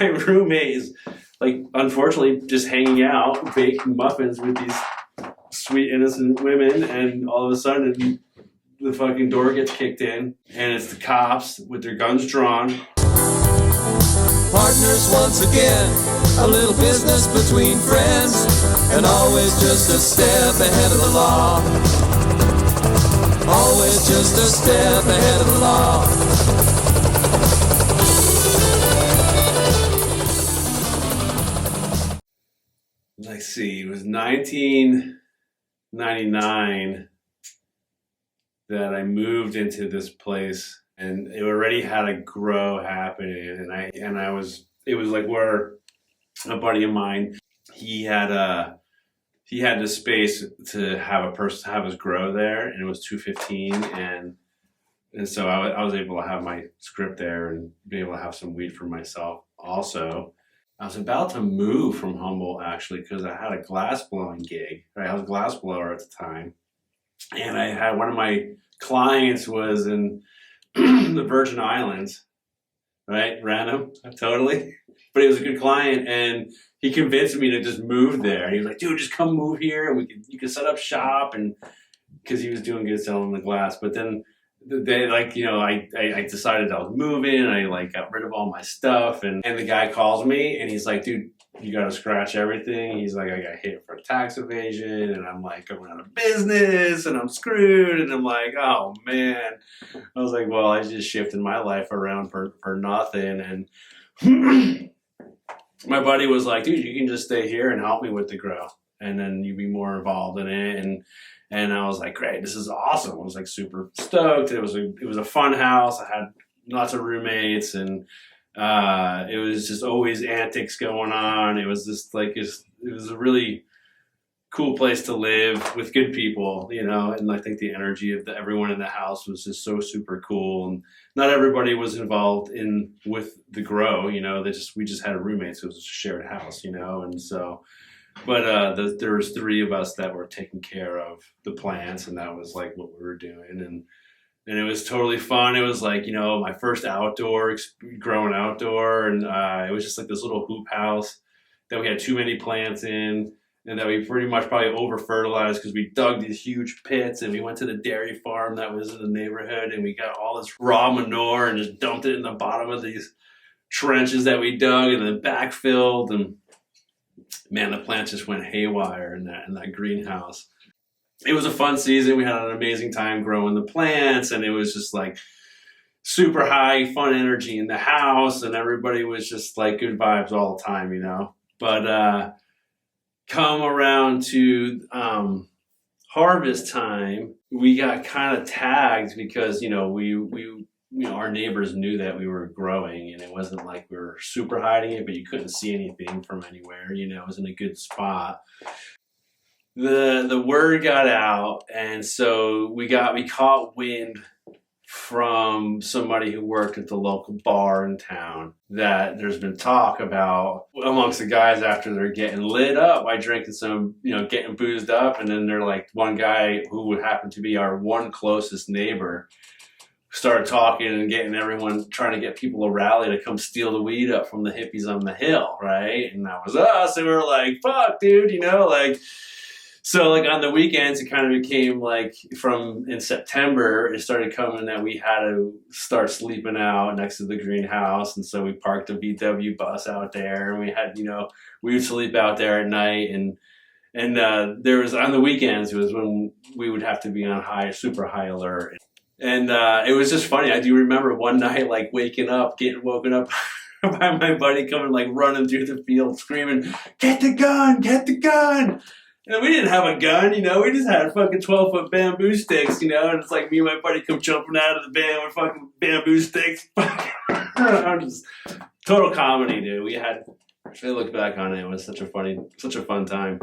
my roommate is like, unfortunately, just hanging out, baking muffins with these sweet, innocent women, and all of a sudden, the fucking door gets kicked in, and it's the cops with their guns drawn. Partners once again, a little business between friends, and always just a step ahead of the law. Always just a step ahead of the law. Let's see, it was 1999 that I moved into this place, and it already had a grow happening, and it was like where a buddy of mine, he had the space to have his grow there, and it was 215, and so I was able to have my script there and be able to have some weed for myself. Also, I was about to move from Humboldt, actually, because I had a glass blowing gig. Right? I was a glass blower at the time, and I had one of my clients was in the Virgin Islands, right? Random, totally. But he was a good client, and he convinced me to just move there. He was like, dude, just come move here, and you can set up shop, and because he was doing good selling the glass. But then they I decided I was moving, and I got rid of all my stuff, and the guy calls me, and he's like, dude, you got to scratch everything. He's like, I got hit for tax evasion, and I'm like, I'm out of business, and I'm screwed, and I'm like, oh man. I was like, well, I just shifted my life around for nothing, and my buddy was like, dude, you can just stay here and help me with the grow, and then you'd be more involved in it, and I was like, great, this is awesome. I was like super stoked. It was a fun house. I had lots of roommates, and it was just always antics going on. It was just like it was a really cool place to live with good people, and I think the energy of everyone in the house was just so super cool. And not everybody was involved with the grow, we just had roommates. So it was a shared house, and so, but there was three of us that were taking care of the plants, and that was like what we were doing. And it was totally fun. It was like, my first growing outdoor. And it was just like this little hoop house that we had too many plants in, and that we pretty much probably over-fertilized because we dug these huge pits, and we went to the dairy farm that was in the neighborhood, and we got all this raw manure and just dumped it in the bottom of these trenches that we dug and then backfilled. And man, the plants just went haywire in that greenhouse. It was a fun season. We had an amazing time growing the plants, and it was just like super high fun energy in the house, and everybody was just like good vibes all the time, But come around to harvest time, we got kind of tagged because our neighbors knew that we were growing, and it wasn't like we were super hiding it, but you couldn't see anything from anywhere. It was in a good spot. The word got out, and so we caught wind from somebody who worked at the local bar in town that there's been talk about amongst the guys after they're getting lit up by drinking some, getting boozed up. And then they're like, one guy who would happen to be our one closest neighbor started talking and getting everyone, trying to get people to rally to come steal the weed up from the hippies on the hill, right? And that was us, and we were like, fuck, dude, So on the weekends, it kind of became like in September, it started coming that we had to start sleeping out next to the greenhouse. And so we parked a VW bus out there, and we had, we would sleep out there at night. And there was, on the weekends, it was when we would have to be on super high alert. And it was just funny. I do remember one night, getting woken up by my buddy coming, running through the field screaming, get the gun, get the gun. And we didn't have a gun, we just had fucking 12-foot bamboo sticks, and it's like me and my buddy come jumping out of the van with fucking bamboo sticks. I'm just total comedy, dude. I look back on it, it was such a fun time.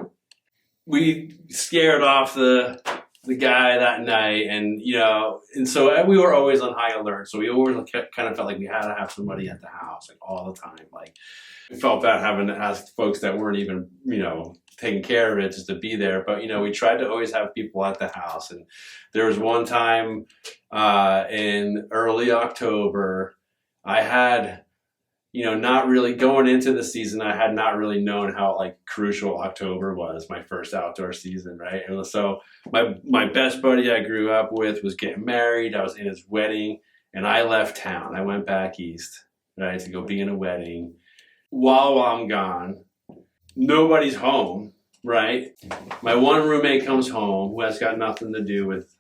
We scared off the guy that night, and so we were always on high alert. So we always kind of felt like we had to have somebody at the house, all the time. We felt bad having to ask folks that weren't even, taking care of it just to be there. But, we tried to always have people at the house. And there was one time in early October, I had not really going into the season, I had not really known how like crucial October was, my first outdoor season, right? And so my best buddy I grew up with was getting married. I was in his wedding, and I left town. I went back east, right, to go be in a wedding. While I'm gone, nobody's home, right? My one roommate comes home who has got nothing to do with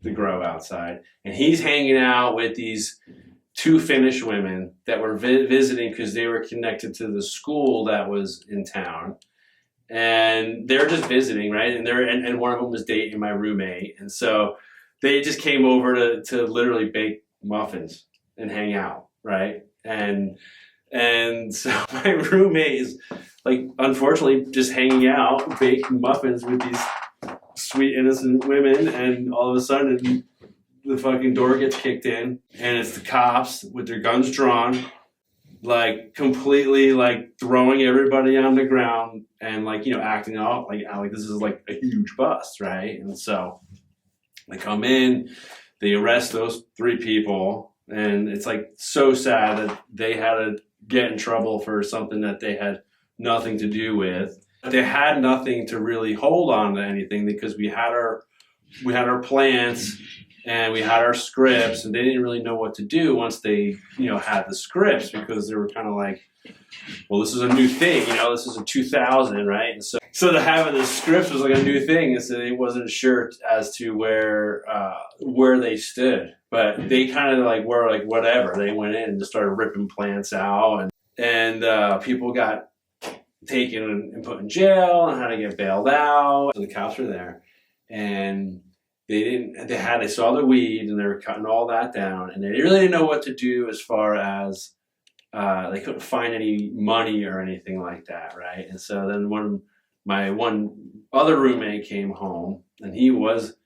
the grow outside, and he's hanging out with these two Finnish women that were visiting because they were connected to the school that was in town, and they're just visiting, right? And one of them was dating my roommate, and so they just came over to literally bake muffins and hang out, right? And so my roommate is like, unfortunately, just hanging out, baking muffins with these sweet innocent women, and all of a sudden the fucking door gets kicked in, and it's the cops with their guns drawn, like completely like throwing everybody on the ground and like, acting out like this is like a huge bust, right? And so they come in, they arrest those three people, and it's like so sad that they had to get in trouble for something that they had nothing to do with. They had nothing to really hold on to anything because we had our plans and we had our scripts, and they didn't really know what to do once they, had the scripts, because they were kind of like, well, this is a new thing, this is a 2000, right? And so to having the scripts was like a new thing, and so they wasn't sure as to where they stood, but they kind of like were like whatever. They went in and just started ripping plants out, and people got taken and put in jail and had to get bailed out. So the cops were there, and they saw the weed, and they were cutting all that down, and they really didn't know what to do as far as they couldn't find any money or anything like that, right? And so then my one other roommate came home, and he was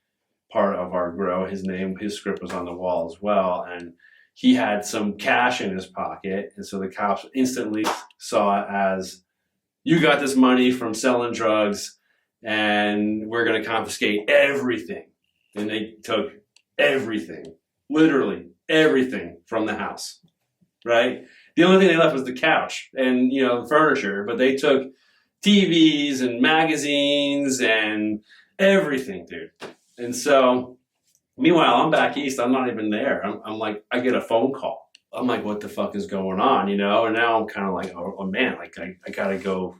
part of our grow. His script was on the wall as well, and he had some cash in his pocket, and so the cops instantly saw it as, you got this money from selling drugs, and we're going to confiscate everything. And they took everything, literally everything from the house, right? The only thing they left was the couch and, the furniture, but they took TVs and magazines and everything, dude. And so, meanwhile, I'm back east. I'm not even there. I'm like, I get a phone call. I'm like, what the fuck is going on, And now I'm kind of like, oh man, like I gotta go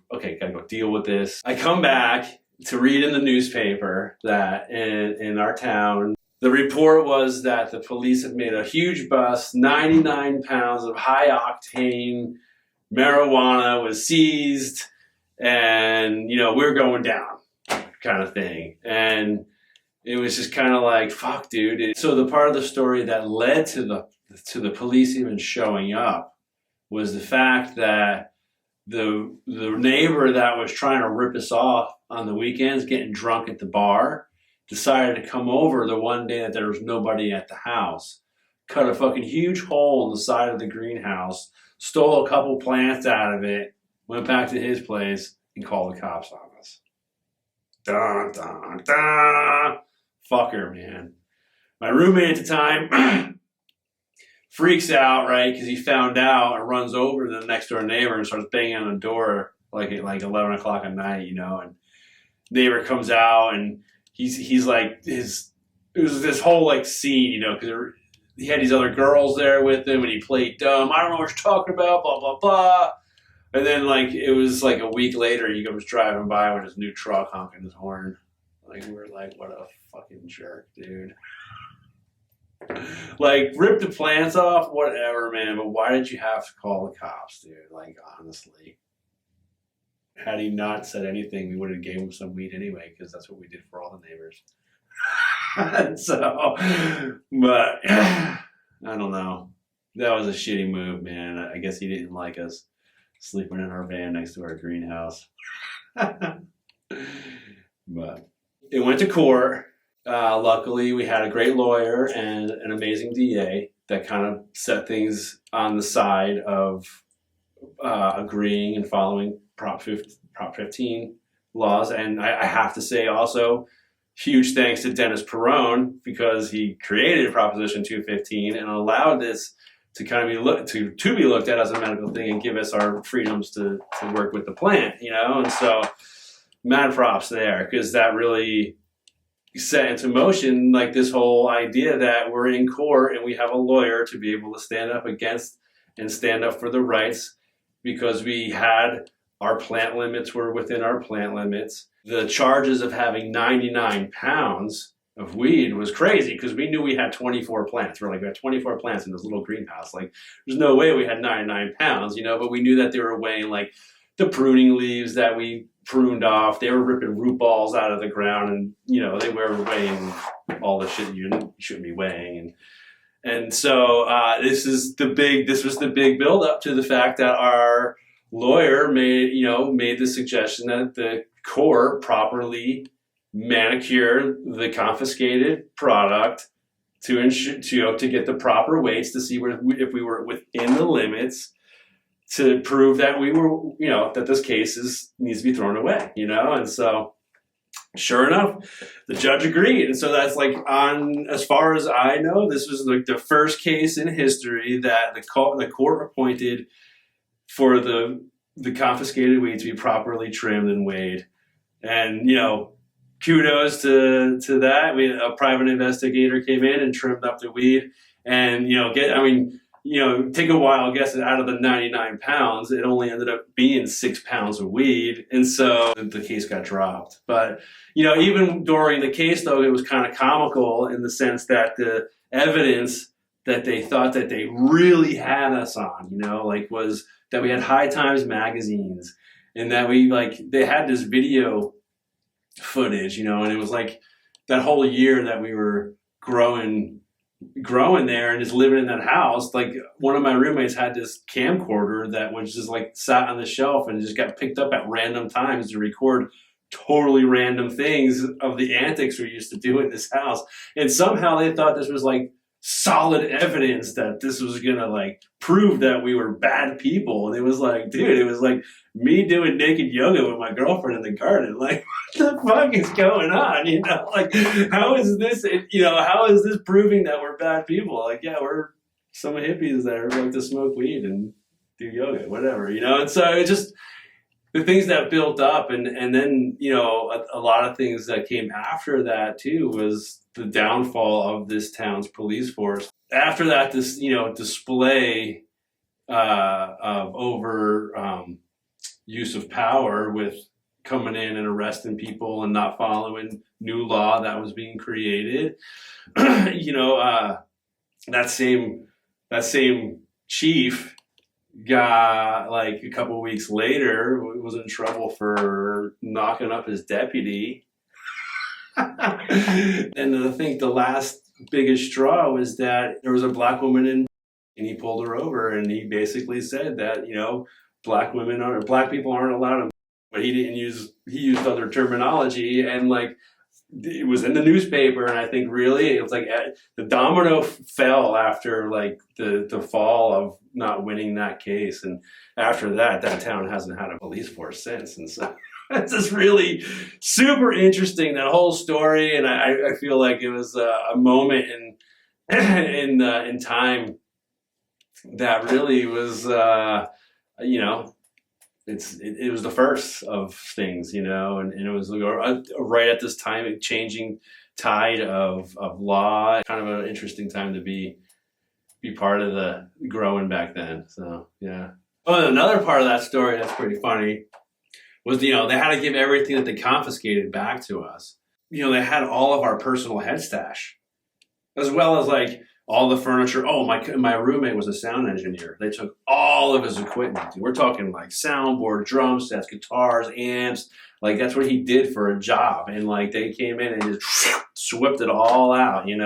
deal with this. I come back to read in the newspaper that in our town, the report was that the police had made a huge bust. 99 pounds of high octane marijuana was seized, and we're going down, kind of thing. And it was just kind of like, fuck, dude. So the part of the story that led to the police even showing up was the fact that the neighbor that was trying to rip us off on the weekends, getting drunk at the bar, decided to come over the one day that there was nobody at the house, cut a fucking huge hole in the side of the greenhouse, stole a couple plants out of it, went back to his place, and called the cops on us. Dun, dun, dun. Fucker, man. My roommate at the time freaks out, right, because he found out, and runs over to the next door neighbor and starts banging on the door like at 11 o'clock at night, and neighbor comes out, and he's like, it was this whole like scene, because he had these other girls there with him, and he played dumb. I don't know what you're talking about, blah, blah, blah. And then like it was like a week later, he comes driving by with his new truck honking his horn. Like, we're like, what a fucking jerk, dude. Like, rip the plants off, whatever, man, but why did you have to call the cops, dude? Like, honestly. Had he not said anything, we would have gave him some weed anyway, because that's what we did for all the neighbors. So, but, I don't know. That was a shitty move, man. I guess he didn't like us sleeping in our van next to our greenhouse. But it went to court. Luckily, we had a great lawyer and an amazing DA that kind of set things on the side of agreeing and following Prop 15 laws. And I have to say also, huge thanks to Dennis Perone, because he created Proposition 215 and allowed this to kind of be looked at as a medical thing and give us our freedoms to work with the plant, and so mad props there, because that really set into motion like this whole idea that we're in court and we have a lawyer to be able to stand up against and stand up for the rights, because we had our plant limits were within our plant limits. The charges of having 99 pounds of weed was crazy, because we knew we had 24 plants. We're like, we had 24 plants in this little greenhouse. Like, there's no way we had 99 pounds, but we knew that they were weighing like the pruning leaves that we pruned off. They were ripping root balls out of the ground, and they were weighing all the shit you shouldn't be weighing. And so this was the big build up to the fact that our lawyer made the suggestion that the court properly manicure the confiscated product to ensure to get the proper weights to see if we were within the limits, to prove that we were that this case needs to be thrown away, and so sure enough, the judge agreed. And so that's like, as far as I know, this was like the first case in history that the court appointed for the confiscated weed to be properly trimmed and weighed. And kudos to that. A private investigator came in and trimmed up the weed, and take a wild guess that out of the 99 pounds, it only ended up being 6 pounds of weed. And so the case got dropped. But, even during the case, though, it was kind of comical in the sense that the evidence that they thought that they really had us on, was that we had High Times magazines, and that they had this video footage, and it was like that whole year that we were growing there and just living in that house. Like, one of my roommates had this camcorder that was just like sat on the shelf and just got picked up at random times to record totally random things of the antics we used to do in this house. And somehow they thought this was like solid evidence that this was gonna prove that we were bad people. And it was like, dude, it was like me doing naked yoga with my girlfriend in the garden. Like, what the fuck is going on? How is this proving that we're bad people? Like, yeah, we're some hippies that like to smoke weed and do yoga, whatever, And so it just, the things that built up, and then a lot of things that came after that too was the downfall of this town's police force. After that, this display of over use of power, with coming in and arresting people and not following new law that was being created. That same chief got, like, a couple weeks later, was in trouble for knocking up his deputy. And I think the last biggest straw was that there was a black woman and he pulled her over, and he basically said that, black people aren't allowed to, but he used other terminology, and it was in the newspaper. And I think really it was like the domino fell after the fall of not winning that case. And after that town hasn't had a police force since. And so it's just really super interesting, that whole story. And I feel like it was a moment in time that really was, it was the first of things, and it was right at this time, changing tide of law. Kind of an interesting time to be part of the growing back then. So yeah. Oh, another part of that story that's pretty funny was, they had to give everything that they confiscated back to us. They had all of our personal head stash, as well as all the furniture. Oh, my roommate was a sound engineer. They took all of his equipment. We're talking soundboard, drum sets, guitars, amps. That's what he did for a job. And they came in and just swept it all out, and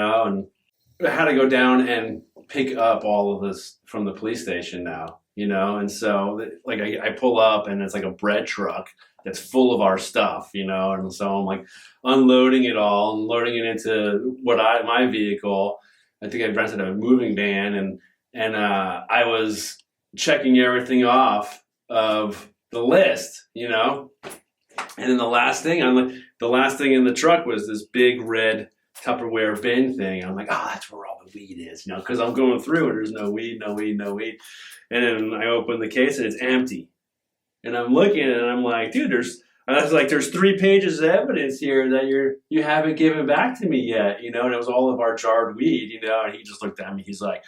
I had to go down and pick up all of this from the police station now, and so I pull up, and it's like a bread truck that's full of our stuff, and so I'm unloading it all and loading it into my vehicle. I think I rented a moving van, and I was checking everything off of the list, and then the last thing in the truck was this big red Tupperware bin thing. I'm like, oh, that's where all the weed is, because I'm going through and there's no weed. And then I open the case and it's empty. And I'm looking and I'm like, dude, there's 3 pages of evidence here that you haven't given back to me yet, and it was all of our jarred weed, and he just looked at me. He's like,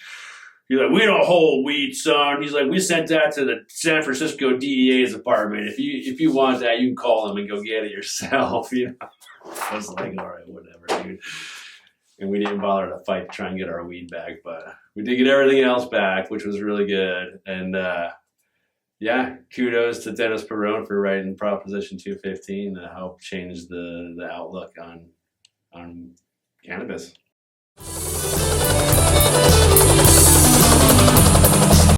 we don't hold weed, son. He's like, we sent that to the San Francisco DEA's apartment. If you want that, you can call them and go get it yourself. I was like, all right, whatever, dude. And we didn't bother to fight to try and get our weed back, but we did get everything else back, which was really good. And yeah, kudos to Dennis Perrone for writing Proposition 215 to help change the outlook on cannabis.